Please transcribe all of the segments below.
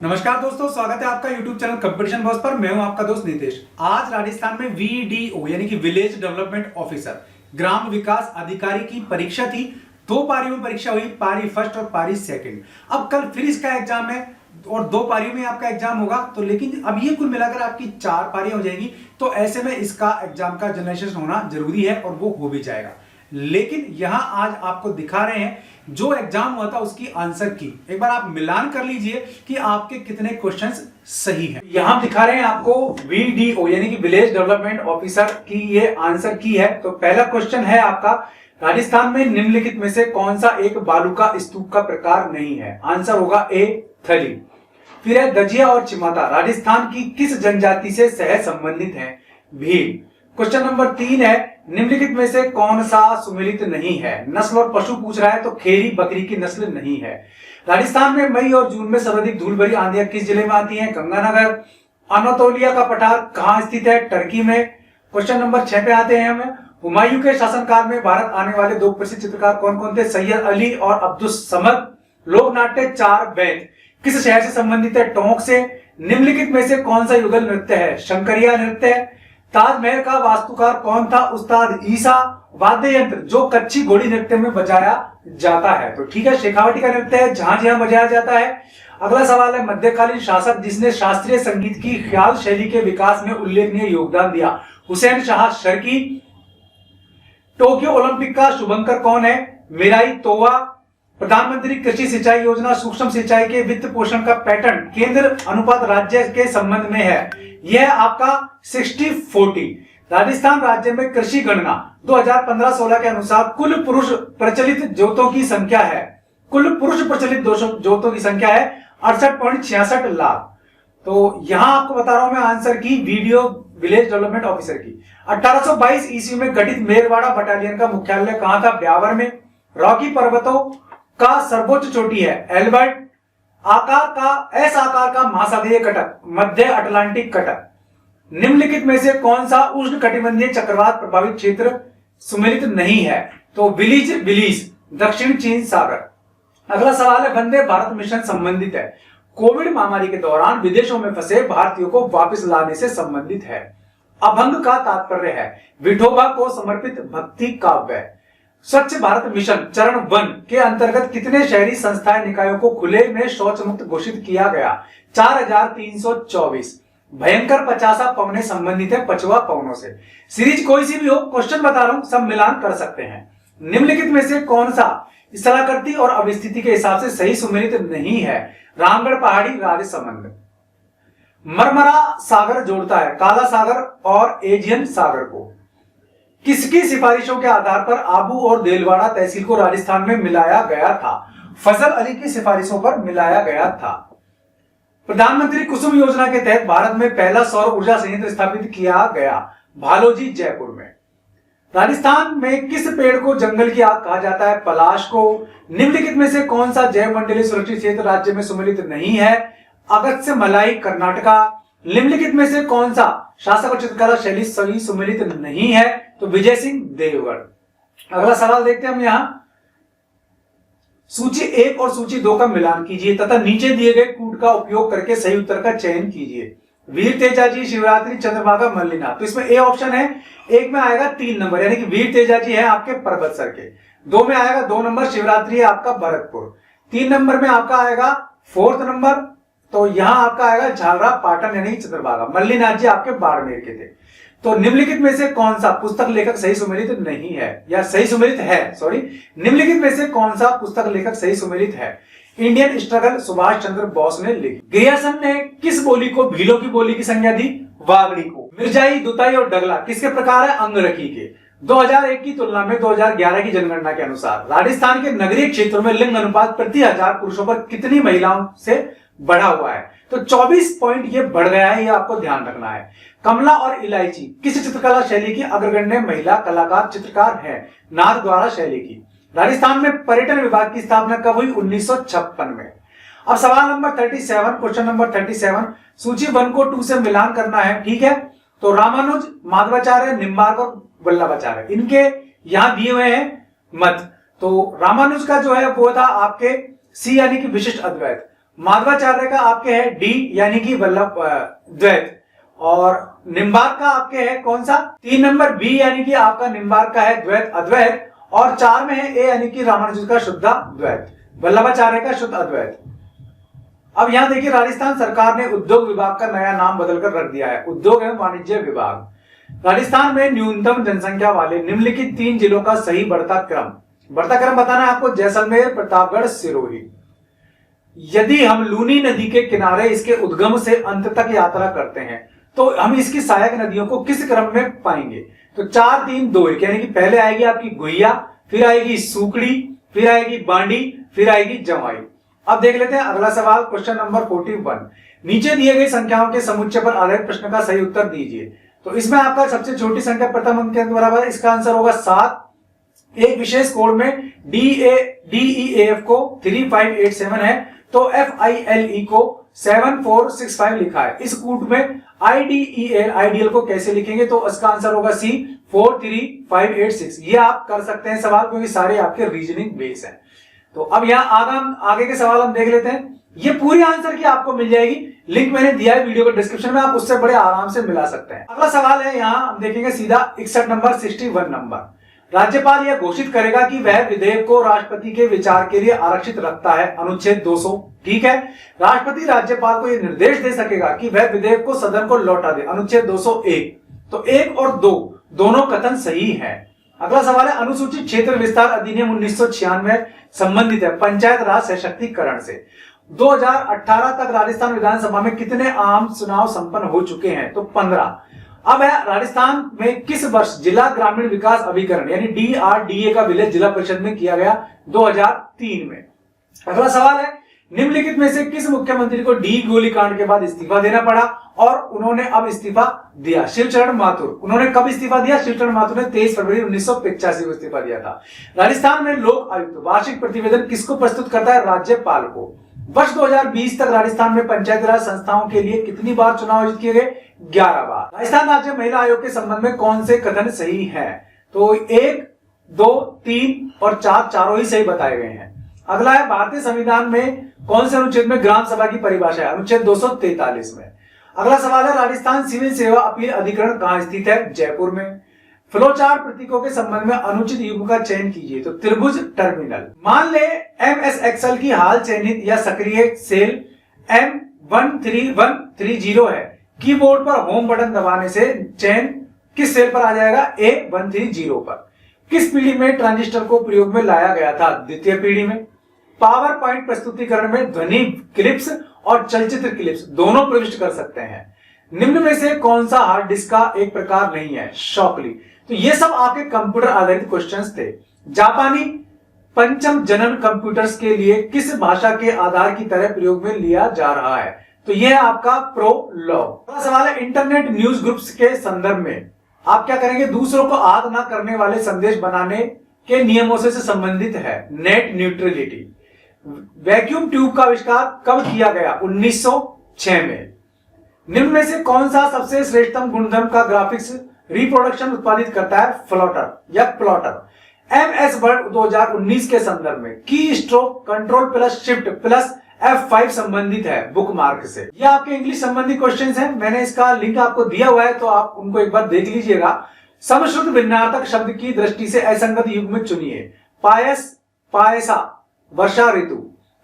नमस्कार दोस्तों, स्वागत है आपका YouTube चैनल कंपटीशन बॉस पर। मैं हूं आपका दोस्त नितेश। आज राजस्थान में VDO यानी कि विलेज डेवलपमेंट ऑफिसर, ग्राम विकास अधिकारी की परीक्षा थी। दो पारियों में परीक्षा हुई, पारी फर्स्ट और पारी सेकंड। अब कल फिर इसका एग्जाम है और दो पारियों में आपका एग्जाम होगा। तो लेकिन अब ये कुल मिलाकर आपकी 4 पारियां हो जाएगी। तो ऐसे में इसका एग्जाम का जनरलाइजेशन होना जरूरी है और वो हो भी जाएगा। लेकिन यहां आज आपको दिखा रहे हैं जो एग्जाम हुआ था उसकी आंसर की। एक बार आप मिलान कर लीजिए कि आपके कितने क्वेश्चंस सही हैं। यहां दिखा रहे हैं आपको VDO यानी कि विलेज डेवलपमेंट ऑफिसर की ये आंसर की है। तो पहला क्वेश्चन है आपका, राजस्थान में निम्नलिखित में से कौन सा एक बालू का स्तूप का प्रकार नहीं है? आंसर होगा ए थली। फिर है दजिया और चिमाता राजस्थान की किस जनजाति से सह संबंधित है? भील। क्वेश्चन नंबर 3 है, निम्नलिखित में से कौन सा सुमेलित नहीं है? नस्ल और पशु पूछ रहा है तो खेरी बकरी की नस्ल नहीं है। राजस्थान में मई और जून में सर्वाधिक धूल भरी आंधियां किस जिले में आती हैं? गंगानगर। अनातोलिया का पठार कहां स्थित है? टर्की में। क्वेश्चन नंबर 6 पे आते हैं हम। हुमायूं के शासनकाल में भारत आने वाले दो प्रसिद्ध चित्रकार कौन कौन थे? सैयद अली और अब्दुल समद। लोक नाट्य चार बैंड किस शहर से संबंधित है? टोंक से। निम्नलिखित में से कौन सा युगल नृत्य है? शंकरिया नृत्य। ताजमहल का वास्तुकार कौन था? उस्ताद ईसा। वाद्य यंत्र जो कच्ची घोड़ी नृत्य में बजाया जाता है? तो ठीक है, शेखावटी का नृत्य है, जहां जहां बजाया जाता है। अगला सवाल है, मध्यकालीन शासक जिसने शास्त्रीय संगीत की ख्याल शैली के विकास में उल्लेखनीय योगदान दिया? हुसैन शाह शर्की। टोक्यो ओलंपिक का शुभंकर कौन है? मिराई तोवा। प्रधानमंत्री कृषि सिंचाई योजना सूक्ष्म सिंचाई के वित्त पोषण का पैटर्न केंद्र अनुपात राज्य के संबंध में है। यह आपका 60-40। राजस्थान राज्य में कृषि गणना 2015-16 के अनुसार कुल पुरुष प्रचलित जोतों की संख्या है। कुल पुरुष प्रचलित जोतों की संख्या है 68.66 लाख। तो यहां आपको बता रहा हूं मैं आंसर की वीडियो विलेज डेवलपमेंट ऑफिसर की। 1822 ईस्वी में गठित मेरवाड़ा बटालियन का मुख्यालय कहां था? ब्यावर में। रॉकी पर्वतों का सर्वोच्च चोटी है एल्बर्ट। आकार का एस आकार का महासागरीय कटक मध्य अटलांटिक कटक। निम्नलिखित में से कौन सा उष्ण कटिबंधीय चक्रवात प्रभावित क्षेत्र सुमेलित नहीं है? तो विलीज दक्षिण चीन सागर। अगला सवाल है, वंदे भारत मिशन संबंधित है। कोविड महामारी के दौरान विदेशों में फंसे भारतीयों को वापस लाने से संबंधित है। अभंग का तात्पर्य है विठोबा को समर्पित भक्ति काव्य। स्वच्छ भारत मिशन चरण 1 के अंतर्गत कितने शहरी संस्थाएं निकायों को खुले में शौच मुक्त घोषित किया गया? 4324। भयंकर 50 पवने संबंधित है पचवा पवनों से। सीरीज कोई सी भी हो, क्वेश्चन बता रहा हूं, सब मिलान कर सकते हैं। निम्नलिखित में से कौन सा स्थलाकृति और अवस्थिति के हिसाब से सही सुमेलित नहीं है? रामगढ़ पहाड़ी राजसमंद। मरमरा सागर जोड़ता है काला सागर और एजियन सागर को। किसकी सिफारिशों के आधार पर आबू और देलवाड़ा तहसील को राजस्थान में मिलाया गया था? फजल अली की सिफारिशों पर मिलाया गया था। प्रधानमंत्री कुसुम योजना के तहत भारत में पहला सौर ऊर्जा संयंत्र स्थापित किया गया? भालोजी जयपुर में। राजस्थान में किस पेड़ को जंगल की आग कहा जाता है? पलाश को। निम्नलिखित में से कौन सा जैव मंडलीय सुरक्षित क्षेत्र राज्य में सुमेलित नहीं है? अगत्य मलाई कर्नाटका। निम्नलिखित में से कौन सा शासक और चित्रकला शैली सही सुमेलित नहीं है? तो विजय सिंह देवगढ़। अगला सवाल देखते हैं हम यहां। सूची 1 और सूची 2 का मिलान कीजिए तथा नीचे दिए गए कूट का उपयोग करके सही उत्तर का चयन कीजिए। वीर तेजाजी, शिवरात्रि, चंद्रभागा, मल्लिनाथ। तो इसमें ए ऑप्शन है। 1 में आएगा 3 नंबर यानी कि वीर तेजाजी है आपके पर्वत सर के। 2 में आएगा 2 नंबर शिवरात्रि है आपका भरतपुर। 3 नंबर में आपका आएगा 4th नंबर, तो यहां आपका आएगा झालरा पाटन यानी चंद्रभागा। मल्लिनाथ जी आपके बाड़मेर के थे। तो निम्नलिखित में से कौन सा पुस्तक लेखक सही सुमेलित नहीं है या सही सुमेलित है? सॉरी, निम्नलिखित में से कौन सा पुस्तक लेखक सही सुमेलित है? इंडियन स्ट्रगल सुभाष चंद्र बोस ने लिखी। ग्रियर्सन ने किस बोली को भीलों की बोली की संज्ञा दी? वागड़ी को। मिर्जाई, दुताई और डगला किसके प्रकार है? अंगरखी के। 2001 की तुलना में 2011 की जनगणना के अनुसार राजस्थान के नगरीय क्षेत्रों में लिंग अनुपात प्रति 1000 पुरुषों पर कितनी महिलाओं से बढ़ा हुआ है? तो 24 पॉइंट ये बढ़ गया है, ये आपको ध्यान रखना है। कमला और इलायची किस चित्रकला शैली की अग्रगण्य महिला कलाकार चित्रकार है? नाथद्वारा शैली की। राजस्थान में पर्यटन विभाग की स्थापना कब हुई? 1956 में। अब सवाल नंबर 37, क्वेश्चन नंबर 37, सूची 1 को 2 से मिलान करना है, ठीक है। तो रामानुज, माधवाचार्य, निम्बार्क और वल्लभाचार्य, इनके यहां दिए हुए हैं मत। तो रामानुज का जो है वो था आपके सी यानी कि विशिष्ट अद्वैत। माधवाचार्य का आपके है डी यानी कि वल्लभ द्वैत, और निम्बार्क का आपके है कौन सा 3 नंबर बी यानी कि आपका निम्बार्क का है द्वैत अद्वैत, और 4 में है ए यानी कि रामानुज का शुद्ध अद्वैत, वल्लभाचार्य का शुद्ध अद्वैत। अब यहां देखिए राजस्थान सरकार ने उद्योग विभाग का नया नाम बदलकर रख दिया है उद्योग एवं वाणिज्य विभाग। राजस्थान में न्यूनतम जनसंख्या वाले निम्नलिखित 3 जिलों का सही बढ़ता क्रम बताना है आपको, जैसलमेर, प्रतापगढ़, सिरोही। यदि हम लूनी नदी के किनारे इसके उद्गम से अंत तक यात्रा करते हैं तो हम इसकी सहायक नदियों को किस क्रम में पाएंगे? तो 4 3 2 1 यानी कि पहले आएगी आपकी गुहिया, फिर आएगी सूकड़ी, फिर आएगी बांडी, फिर आएगी जवाई। अब देख लेते हैं अगला सवाल, क्वेश्चन नंबर 41। नीचे दिए गए संख्याओं के समुच्चय पर आधारित प्रश्न का सही उत्तर दीजिए। तो इसमें आपका सबसे छोटी संख्या प्रथम अंक के बराबर, इसका आंसर होगा 7। एक विशेष कोड में DEAF को 3587 है तो FILE को 7465 लिखा है। इस कूट में IDEL को कैसे लिखेंगे? तो इसका आंसर होगा C 43586। ये आप कर सकते हैं सवाल, क्योंकि सारे आपके रीजनिंग बेस हैं। तो अब यहाँ आगे के सवाल हम देख लेते हैं। ये पूरी आंसर की आपको मिल जाएगी, लिंक मैंने दिया है वीडियो के डिस्क्रिप्शन में, आप उससे बड़े आराम से मिला सकते हैं। अगला सवाल है यहाँ हम देखेंगे सीधा 61 नंबर 61 नंबर। राज्यपाल यह घोषित करेगा कि वह विधेयक को राष्ट्रपति के विचार के लिए आरक्षित रखता है, अनुच्छेद 200। ठीक है, राष्ट्रपति राज्यपाल को यह निर्देश दे सकेगा कि वह विधेयक को सदन को लौटा दे, अनुच्छेद 201। तो 1 और 2 दोनों कथन सही है। अगला सवाल है अनुसूचित क्षेत्र विस्तार अधिनियम 1996 संबंधित है पंचायत राज सशक्तिकरण से। 2018 तक राजस्थान विधानसभा में कितने आम चुनाव संपन्न हो चुके हैं? तो 15। अब है राजस्थान में किस वर्ष जिला ग्रामीण विकास अभिकरण यानी DRDA का विलय जिला परिषद में किया गया? 2003 में। अगला सवाल है निम्नलिखित में से किस मुख्यमंत्री को डी गोलीकांड के बाद इस्तीफा देना पड़ा और उन्होंने अब इस्तीफा दिया? शिवचरण माथुर। उन्होंने कब इस्तीफा दिया? शिवचरण माथुर ने 23 फरवरी 1985 को इस्तीफा दिया था। राजस्थान में लोक आयुक्त वार्षिक प्रतिवेदन किसको प्रस्तुत करता है? राज्यपाल को। वर्ष 2020 तक राजस्थान में पंचायती राज संस्थाओं के लिए कितनी बार चुनाव आयोजित किए गए? 11 बार। राजस्थान राज्य महिला आयोग के संबंध में कौन से कथन सही है? तो 1 2 3 और 4 चारों ही सही बताए गए हैं। अगला है भारतीय संविधान में कौन से अनुच्छेद में ग्राम सभा की परिभाषा है? अनुच्छेद 243 में। अगला सवाल है राजस्थान सिविल सेवा अपील अधिकरण कहां स्थित है? जयपुर में। फ्लोचार्ट प्रतीकों के संबंध में अनुचित युग्म का चयन कीजिए। तो त्रिभुज टर्मिनल। मान ले MS एक्सेल की हाल चयनित या सक्रिय सेल M13130 है। कीबोर्ड पर होम बटन दबाने से चयन किस सेल पर आ जाएगा? A130 पर। किस पीढ़ी में ट्रांजिस्टर को प्रयोग में लाया गया था? द्वितीय पीढ़ी में। पावर पॉइंट प्रस्तुतिकरण में ध्वनि क्लिप्स और चलचित्र क्लिप्स दोनों प्रविष्ट कर सकते हैं। निम्न में से कौन सा हार्ड डिस्क का एक प्रकार नहीं है? शॉकली। तो ये सब आपके कंप्यूटर आधारित क्वेश्चंस थे। जापानी पंचम जनन कंप्यूटर्स के लिए किस भाषा के आधार की तरह प्रयोग में लिया जा रहा है? तो यह आपका प्रोलॉग। अगला सवाल है इंटरनेट न्यूज ग्रुप्स के संदर्भ में आप क्या करेंगे? दूसरों को आग ना करने वाले संदेश बनाने के नियमों से संबंधित है। Net neutrality. वैक्यूम ट्यूब का आविष्कार कब किया गया? 1906 में। निम्न में से कौन सा सबसे श्रेष्ठतम गुणधर्म का ग्राफिक्स रिप्रोडक्शन उत्पादित करता है? फ्लोटर या प्लॉटर। MS वर्ड 2019 के संदर्भ में की stroke control plus shift plus F5 संबंधित है बुकमार्क से। ये आपके इंग्लिश संबंधी क्वेश्चंस हैं, मैंने इसका लिंक आपको दिया हुआ है तो आप उनको एक बार देख लीजिएगा। समश्रुत भिन्नार्थक शब्द की दृष्टि से असंगत युग्म चुनिए। पायस, पायसा, वर्षा ऋतु।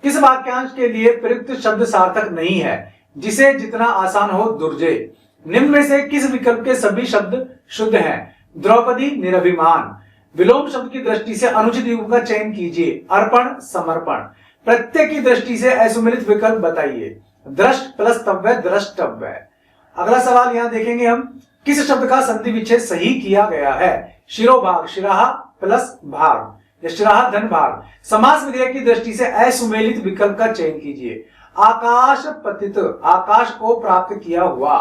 किस वाक्यांश के लिए प्रयुक्त शब्द सार्थक नहीं है? जिसे जितना आसान हो दुर्जय। निम्न में से किस विकल्प के सभी शब्द शुद्ध हैं? द्रौपदी, निरभिमान। विलोम शब्द की दृष्टि से अनुचित युग्म का चयन कीजिए। अर्पण, समर्पण। प्रत्येक की दृष्टि से असुमिलित विकल्प बताइए। दृष्ट प्लस तव्य, द्रष्टव्य। अगला सवाल यहां देखेंगे हम, किस शब्द का संधि विच्छेद सही किया गया है? शिरोभाग, शिराहा प्लस भाग या शिराहा धन भाग। समास विधेयक की दृष्टि से असुमेलित विकल्प का चयन कीजिए। आकाश पतित, आकाश को प्राप्त किया हुआ।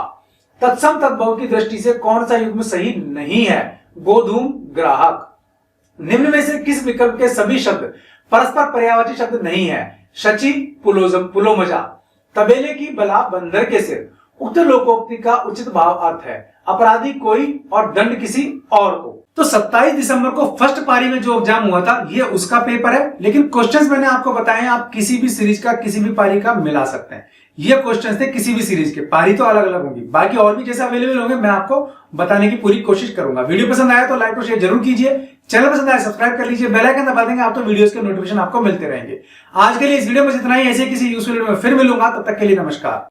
तत्सम तद्भव की दृष्टि से कौन सा युग्म सही नहीं है? गोधूम, ग्राहक। निम्न में से किस विकल्प के सभी शब्द परस्पर पर्यायवाची शब्द नहीं है? शची, पुलोजम, पुलोमजा। तबेले की बला, बंदर के सिर। उक्त लोकोक्ति का उचित भाव अर्थ है। अपराधी कोई और दंड किसी और को। तो 27 दिसंबर को फर्स्ट पारी में जो एग्जाम हुआ था ये उसका पेपर है, लेकिन क्वेश्चंस मैंने आपको बताए हैं, आप किसी भी सीरीज का किसी भी पारी का मिला सकते हैं। ये क्वेश्चंस थे किसी भी सीरीज के, पारी तो अलग अलग होंगी, बाकी और भी जैसे अवेलेबल होंगे मैं आपको बताने की पूरी कोशिश करूंगा। वीडियो पसंद आया तो लाइक और शेयर जरूर कीजिए, चैनल पसंद आया सब्सक्राइब कर लीजिए, बेल आइकन दबा देंगे आप तो वीडियोस के नोटिफिकेशन आपको मिलते रहेंगे। आज के लिए इस वीडियो में इतना ही, ऐसे किसी यूजफुल वीडियो में फिर मिलूंगा, तब तक के लिए नमस्कार।